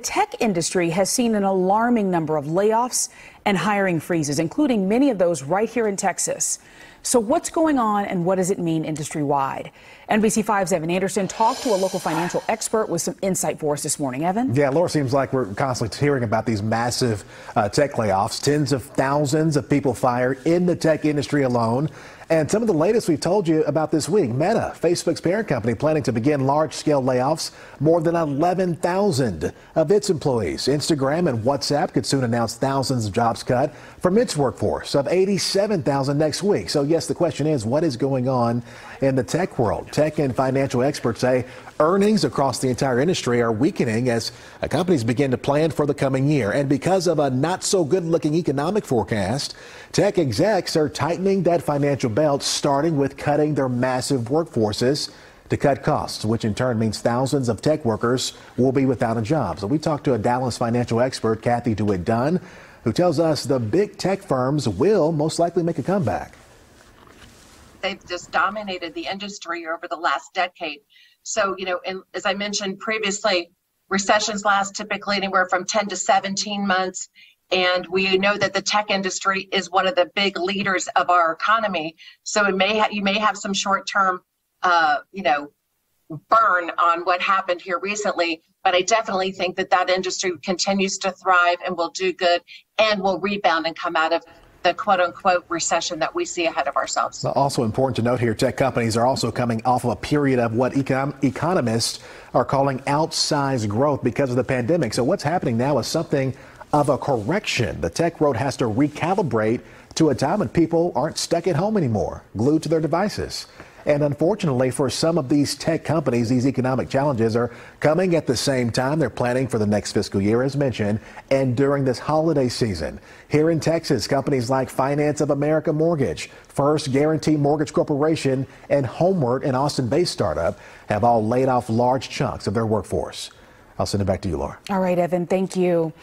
Tech industry has seen an alarming number of layoffs and hiring freezes, including many of those right here in Texas. So what's going on and what does it mean industry-wide? NBC5's Evan Anderson talked to a local financial expert with some insight for us this morning. Evan? Yeah, Laura, seems like we're constantly hearing about these massive tech layoffs, tens of thousands of people fired in the tech industry alone. And some of the latest we've told you about this week. Meta, Facebook's parent company, planning to begin large-scale layoffs, more than 11,000 of its employees. Instagram and WhatsApp could soon announce thousands of jobs cut from its workforce of 87,000 next week. So yes, the question is, what is going on in the tech world? Tech and financial experts say earnings across the entire industry are weakening as companies begin to plan for the coming year. And because of a not so good looking economic forecast, tech execs are tightening that financial belt, starting with cutting their massive workforces to cut costs, which in turn means thousands of tech workers will be without a job. So we talked to a Dallas financial expert, Cathy DeWitt Dunn, who tells us the big tech firms will most likely make a comeback. They've just dominated the industry over the last decade. So, and as I mentioned previously, recessions last typically anywhere from 10 to 17 months. And we know that the tech industry is one of the big leaders of our economy. So you may have some short-term, burn on what happened here recently. But I definitely think that that industry continues to thrive and will do good and will rebound and come out of the quote-unquote recession that we see ahead of ourselves. Also important to note here, tech companies are also coming off of a period of what economists are calling outsized growth because of the pandemic. So what's happening now is something of a correction. The tech world has to recalibrate to a time when people aren't stuck at home anymore, glued to their devices. And unfortunately for some of these tech companies, these economic challenges are coming at the same time they're planning for the next fiscal year, as mentioned, and during this holiday season. Here in Texas, companies like Finance of America Mortgage, First Guarantee Mortgage Corporation, and Homeward, an Austin-based startup, have all laid off large chunks of their workforce. I'll send it back to you, Laura. All right, Evan, thank you.